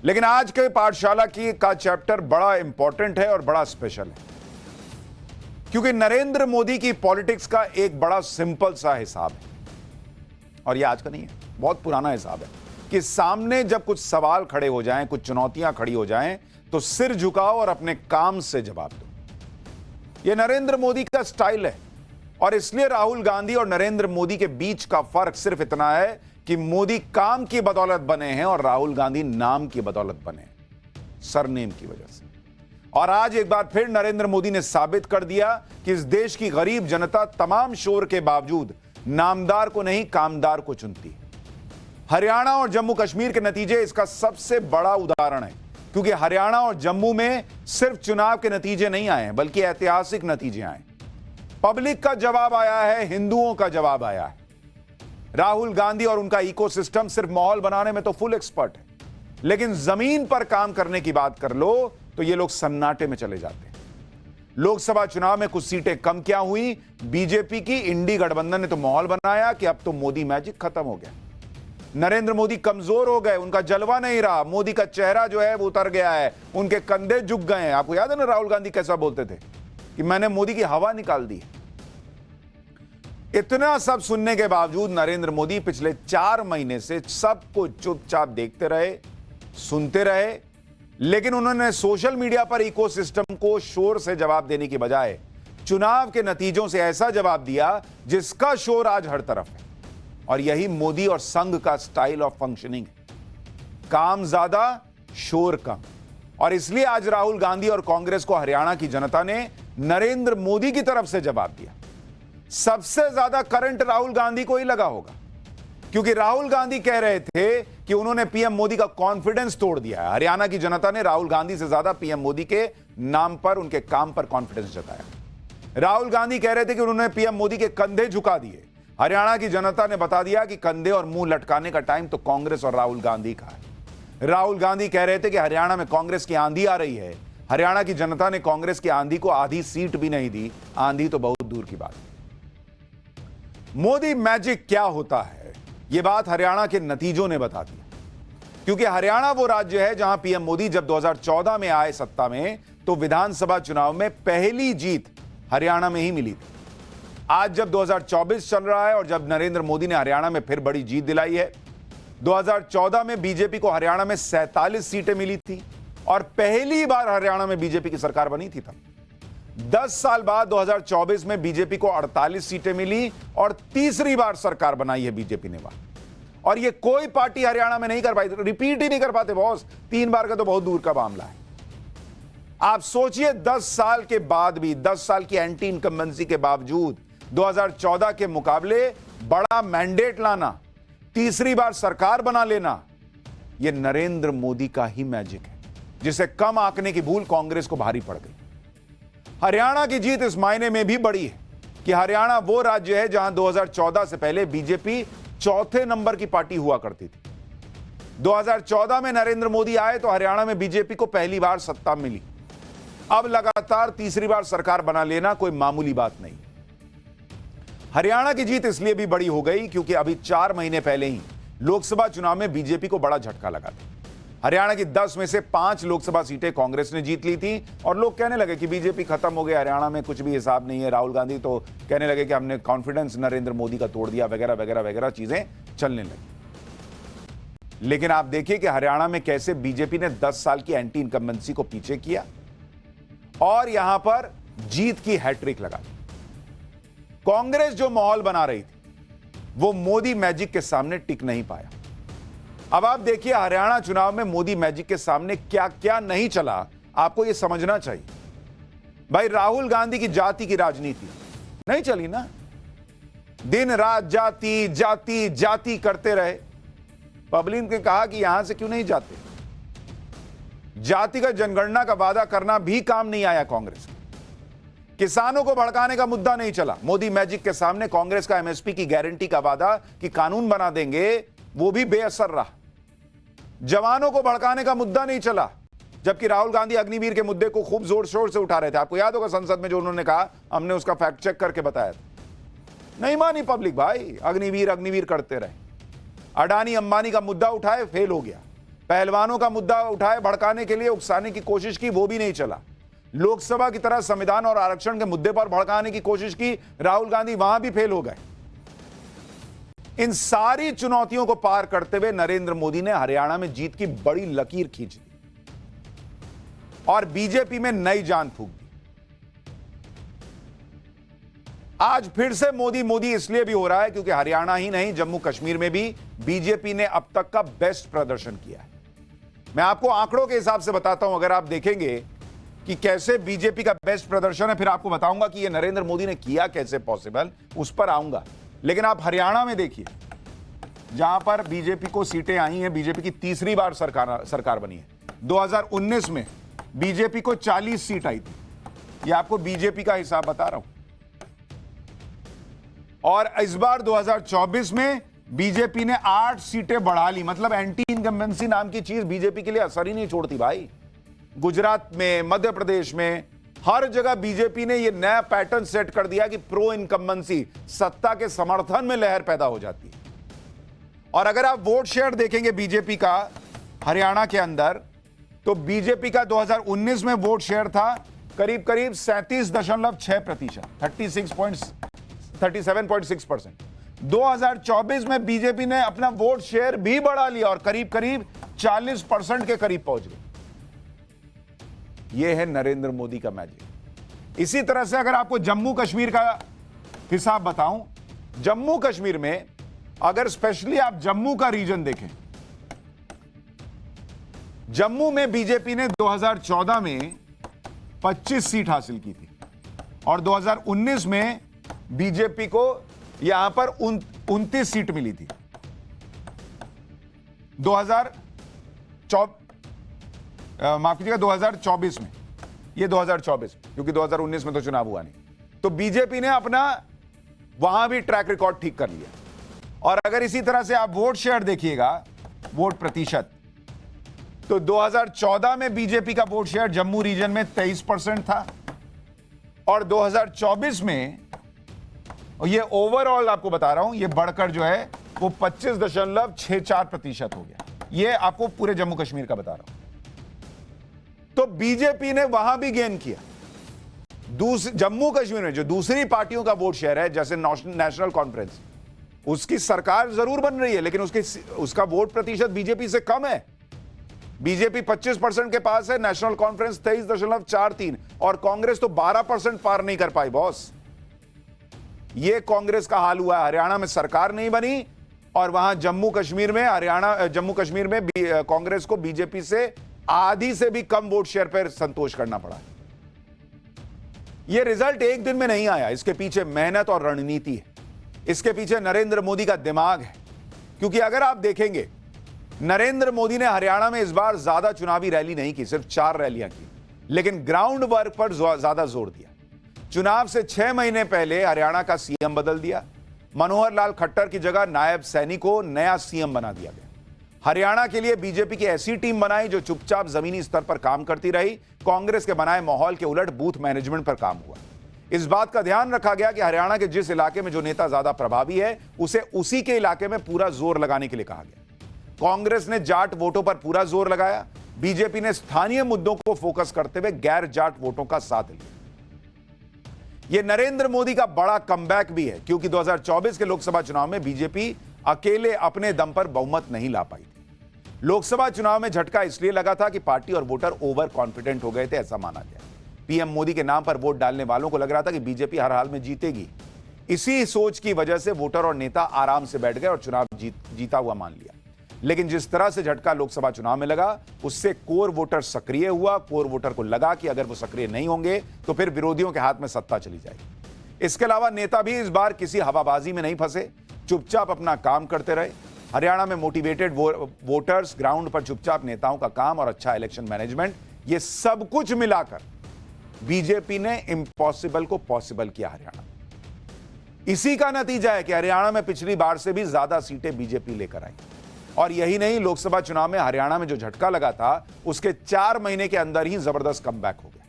लेकिन आज के पाठशाला का चैप्टर बड़ा इंपॉर्टेंट है और बड़ा स्पेशल है, क्योंकि नरेंद्र मोदी की पॉलिटिक्स का एक बड़ा सिंपल सा हिसाब है, और यह आज का नहीं है, बहुत पुराना हिसाब है कि सामने जब कुछ सवाल खड़े हो जाएं, कुछ चुनौतियां खड़ी हो जाएं, तो सिर झुकाओ और अपने काम से जवाब दो। यह नरेंद्र मोदी का स्टाइल है, और इसलिए राहुल गांधी और नरेंद्र मोदी के बीच का फर्क सिर्फ इतना है कि मोदी काम की बदौलत बने हैं और राहुल गांधी नाम की बदौलत बने हैं, सरनेम की वजह से। और आज एक बार फिर नरेंद्र मोदी ने साबित कर दिया कि इस देश की गरीब जनता तमाम शोर के बावजूद नामदार को नहीं, कामदार को चुनती है। हरियाणा और जम्मू कश्मीर के नतीजे इसका सबसे बड़ा उदाहरण है, क्योंकि हरियाणा और जम्मू में सिर्फ चुनाव के नतीजे नहीं आए हैं, बल्कि ऐतिहासिक नतीजे आए। पब्लिक का जवाब आया है, हिंदुओं का जवाब आया है। राहुल गांधी और उनका इकोसिस्टम सिर्फ माहौल बनाने में तो फुल एक्सपर्ट है, लेकिन जमीन पर काम करने की बात कर लो तो ये लोग सन्नाटे में चले जाते हैं। लोकसभा चुनाव में कुछ सीटें कम क्या हुई, बीजेपी की इंडी गठबंधन ने तो माहौल बनाया कि अब तो मोदी मैजिक खत्म हो गया। नरेंद्र मोदी कमजोर हो गए, उनका जलवा नहीं रहा, मोदी का चेहरा जो है वो उतर गया है, उनके कंधे झुक गए हैं। आपको याद है ना राहुल गांधी कैसा बोलते थे कि मैंने मोदी की हवा निकाल दी। इतना सब सुनने के बावजूद नरेंद्र मोदी पिछले 4 महीने से सबको चुपचाप देखते रहे, सुनते रहे, लेकिन उन्होंने सोशल मीडिया पर इकोसिस्टम को शोर से जवाब देने की बजाय चुनाव के नतीजों से ऐसा जवाब दिया जिसका शोर आज हर तरफ है। और यही मोदी और संघ का स्टाइल ऑफ फंक्शनिंग है, काम ज्यादा, शोर कम। और इसलिए आज राहुल गांधी और कांग्रेस को हरियाणा की जनता ने नरेंद्र मोदी की तरफ से जवाब दिया। सबसे ज्यादा करंट राहुल गांधी को ही लगा होगा, क्योंकि राहुल गांधी कह रहे थे कि उन्होंने पीएम मोदी का कॉन्फिडेंस तोड़ दिया है। हरियाणा की जनता ने राहुल गांधी से ज्यादा पीएम मोदी के नाम पर, उनके काम पर कॉन्फिडेंस जताया। राहुल गांधी कह रहे थे कि उन्होंने पीएम मोदी के कंधे झुका दिए। हरियाणा की जनता ने बता दिया कि कंधे और मुंह लटकाने का टाइम तो कांग्रेस और राहुल गांधी का है। राहुल गांधी कह रहे थे कि हरियाणा में कांग्रेस की आंधी आ रही है। हरियाणा की जनता ने कांग्रेस की आंधी को आधी सीट भी नहीं दी, आंधी तो बहुत दूर की बात। मोदी मैजिक क्या होता है, यह बात हरियाणा के नतीजों ने बता दिया, क्योंकि हरियाणा वो राज्य है जहां पीएम मोदी जब 2014 में आए सत्ता में, तो विधानसभा चुनाव में पहली जीत हरियाणा में ही मिली थी। आज जब 2024 चल रहा है और जब नरेंद्र मोदी ने हरियाणा में फिर बड़ी जीत दिलाई है, 2014 में बीजेपी को हरियाणा में 47 सीटें मिली थी और पहली बार हरियाणा में बीजेपी की सरकार बनी थी। तब 10 साल बाद 2024 में बीजेपी को 48 सीटें मिली और तीसरी बार सरकार बनाई है बीजेपी ने वहां। और ये कोई पार्टी हरियाणा में नहीं कर पाई, रिपीट ही नहीं कर पाते बॉस। 3 बार का तो बहुत दूर का मामला है। आप सोचिए 10 साल के बाद भी, 10 साल की एंटी इनकम्बेंसी के बावजूद 2014 के मुकाबले बड़ा मैंडेट लाना, तीसरी बार सरकार बना लेना, यह नरेंद्र मोदी का ही मैजिक है, जिसे कम आंकने की भूल कांग्रेस को भारी पड़ गई। हरियाणा की जीत इस मायने में भी बड़ी है कि हरियाणा वो राज्य है जहां 2014 से पहले बीजेपी चौथे नंबर की पार्टी हुआ करती थी। 2014 में नरेंद्र मोदी आए तो हरियाणा में बीजेपी को पहली बार सत्ता मिली। अब लगातार तीसरी बार सरकार बना लेना कोई मामूली बात नहीं। हरियाणा की जीत इसलिए भी बड़ी हो गई क्योंकि अभी 4 महीने पहले ही लोकसभा चुनाव में बीजेपी को बड़ा झटका लगा था। हरियाणा की 10 में से 5 लोकसभा सीटें कांग्रेस ने जीत ली थी और लोग कहने लगे कि बीजेपी खत्म हो गया, हरियाणा में कुछ भी हिसाब नहीं है। राहुल गांधी तो कहने लगे कि हमने कॉन्फिडेंस नरेंद्र मोदी का तोड़ दिया, वगैरह वगैरह वगैरह चीजें चलने लगी। लेकिन आप देखिए कि हरियाणा में कैसे बीजेपी ने 10 साल की एंटी इनकम्बेंसी को पीछे किया और यहां पर जीत की हैट्रिक लगा। कांग्रेस जो माहौल बना रही थी वो मोदी मैजिक के सामने टिक नहीं पाया। अब आप देखिए हरियाणा चुनाव में मोदी मैजिक के सामने क्या क्या नहीं चला, आपको यह समझना चाहिए। भाई राहुल गांधी की जाति की राजनीति नहीं चली ना, दिन रात जाति जाति जाति करते रहे। पब्लिक ने कहा कि यहां से क्यों नहीं जाते। जातिगत जनगणना का वादा करना भी काम नहीं आया कांग्रेस के। किसानों को भड़काने का मुद्दा नहीं चला। मोदी मैजिक के सामने कांग्रेस का एमएसपी की गारंटी का वादा कि कानून बना देंगे, वो भी बेअसर रहा। जवानों को भड़काने का मुद्दा नहीं चला, जबकि राहुल गांधी अग्निवीर के मुद्दे को खूब जोर शोर से उठा रहे थे। आपको याद होगा संसद में जो उन्होंने कहा, हमने उसका फैक्ट चेक करके बताया था। नहीं मानी पब्लिक भाई, अग्निवीर अग्निवीर करते रहे। अडानी अंबानी का मुद्दा उठाए, फेल हो गया। पहलवानों का मुद्दा उठाए, भड़काने के लिए उकसाने की कोशिश की, वो भी नहीं चला। लोकसभा की तरह संविधान और आरक्षण के मुद्दे पर भड़काने की कोशिश की, राहुल गांधी वहां भी फेल हो गए। इन सारी चुनौतियों को पार करते हुए नरेंद्र मोदी ने हरियाणा में जीत की बड़ी लकीर खींच दी और बीजेपी में नई जान फूंक दी। आज फिर से मोदी मोदी इसलिए भी हो रहा है क्योंकि हरियाणा ही नहीं, जम्मू कश्मीर में भी बीजेपी ने अब तक का बेस्ट प्रदर्शन किया है। मैं आपको आंकड़ों के हिसाब से बताता हूं, अगर आप देखेंगे कि कैसे बीजेपी का बेस्ट प्रदर्शन है, फिर आपको बताऊंगा कि यह नरेंद्र मोदी ने किया कैसे पॉसिबल, उस पर आऊंगा। लेकिन आप हरियाणा में देखिए, जहां पर बीजेपी को सीटें आई हैं, बीजेपी की तीसरी बार सरकार बनी है। 2019 में बीजेपी को 40 सीट आई थी, यह आपको बीजेपी का हिसाब बता रहा हूं। और इस बार 2024 में बीजेपी ने 8 सीटें बढ़ा ली। मतलब एंटी इनकम्बेंसी नाम की चीज बीजेपी के लिए असर ही नहीं छोड़ती भाई। गुजरात में, मध्य प्रदेश में, हर जगह बीजेपी ने यह नया पैटर्न सेट कर दिया कि प्रो इनकम्बेंसी, सत्ता के समर्थन में लहर पैदा हो जाती है। और अगर आप वोट शेयर देखेंगे बीजेपी का हरियाणा के अंदर, तो बीजेपी का 2019 में वोट शेयर था करीब करीब 37.6%, 37.6%। 2024 में बीजेपी ने अपना वोट शेयर भी बढ़ा लिया और करीब करीब 40% के करीब पहुंच गए। यह है नरेंद्र मोदी का मैजिक। इसी तरह से अगर आपको जम्मू कश्मीर का हिसाब बताऊं, जम्मू कश्मीर में अगर स्पेशली आप जम्मू का रीजन देखें, जम्मू में बीजेपी ने 2014 में 25 सीट हासिल की थी और 2019 में बीजेपी को यहां पर 29 सीट मिली थी। 2024 में, ये 2024, क्योंकि 2019 में तो चुनाव हुआ नहीं, तो बीजेपी ने अपना वहां भी ट्रैक रिकॉर्ड ठीक कर लिया। और अगर इसी तरह से आप वोट शेयर देखिएगा, वोट प्रतिशत, तो 2014 में बीजेपी का वोट शेयर जम्मू रीजन में 23% था और 2024 में, और ये ओवरऑल आपको बता रहा हूं, ये बढ़कर जो है वो 25.64% हो गया। ये आपको पूरे जम्मू कश्मीर का बता रहा हूं। तो बीजेपी ने वहां भी गेन किया। जम्मू कश्मीर में जो दूसरी पार्टियों का वोट शेयर है, जैसे नेशनल कॉन्फ्रेंस, उसकी सरकार जरूर बन रही है, लेकिन उसका वोट प्रतिशत बीजेपी से कम है। बीजेपी 25% के पास है, नेशनल कॉन्फ्रेंस 23.43, और कांग्रेस तो 12% पार नहीं कर पाई बॉस। यह कांग्रेस का हाल हुआ है। हरियाणा में सरकार नहीं बनी और वहां जम्मू कश्मीर में कांग्रेस को बीजेपी से आधी से भी कम वोट शेयर पर संतोष करना पड़ा। यह रिजल्ट एक दिन में नहीं आया, इसके पीछे मेहनत और रणनीति है, इसके पीछे नरेंद्र मोदी का दिमाग है। क्योंकि अगर आप देखेंगे, नरेंद्र मोदी ने हरियाणा में इस बार ज्यादा चुनावी रैली नहीं की, सिर्फ 4 रैलियां की, लेकिन ग्राउंड वर्क पर ज्यादा जोर दिया। चुनाव से 6 महीने पहले हरियाणा का सीएम बदल दिया। मनोहर लाल खट्टर की जगह नायब सैनी को नया सीएम बना दिया गया। हरियाणा के लिए बीजेपी की ऐसी टीम बनाई जो चुपचाप जमीनी स्तर पर काम करती रही। कांग्रेस के बनाए माहौल के उलट बूथ मैनेजमेंट पर काम हुआ। इस बात का ध्यान रखा गया कि हरियाणा के जिस इलाके में जो नेता ज्यादा प्रभावी है, उसे उसी के इलाके में पूरा जोर लगाने के लिए कहा गया। कांग्रेस ने जाट वोटों पर पूरा जोर लगाया। बीजेपी ने स्थानीय मुद्दों को फोकस करते हुए गैर जाट वोटों का साथ लिया। यह नरेंद्र मोदी का बड़ा कमबैक भी है, क्योंकि 2024 के लोकसभा चुनाव में बीजेपी अकेले अपने दम पर बहुमत नहीं ला पाई थी। लोकसभा चुनाव में झटका इसलिए लगा था कि पार्टी और वोटर ओवर कॉन्फिडेंट हो गए थे, ऐसा माना गया। पीएम मोदी के नाम पर वोट डालने वालों को लग रहा था कि बीजेपी हर हाल में जीतेगी। इसी सोच की वजह से वोटर और नेता आराम से बैठ गए और चुनाव जीता हुआ मान लिया। लेकिन जिस तरह से झटका लोकसभा चुनाव में लगा, उससे कोर वोटर सक्रिय हुआ। कोर वोटर को लगा कि अगर वो सक्रिय नहीं होंगे तो फिर विरोधियों के हाथ में सत्ता चली जाएगी। इसके अलावा नेता भी इस बार किसी हवाबाजी में नहीं फंसे, चुपचाप अपना काम करते रहे। हरियाणा में मोटिवेटेड वोटर्स, ग्राउंड पर चुपचाप नेताओं का काम और अच्छा इलेक्शन मैनेजमेंट, ये सब कुछ मिलाकर बीजेपी ने इम्पॉसिबल को पॉसिबल किया हरियाणा। इसी का नतीजा है कि हरियाणा में पिछली बार से भी ज्यादा सीटें बीजेपी लेकर आई। और यही नहीं, लोकसभा चुनाव में हरियाणा में जो झटका लगा था, उसके 4 महीने के अंदर ही जबरदस्त कमबैक हो गया।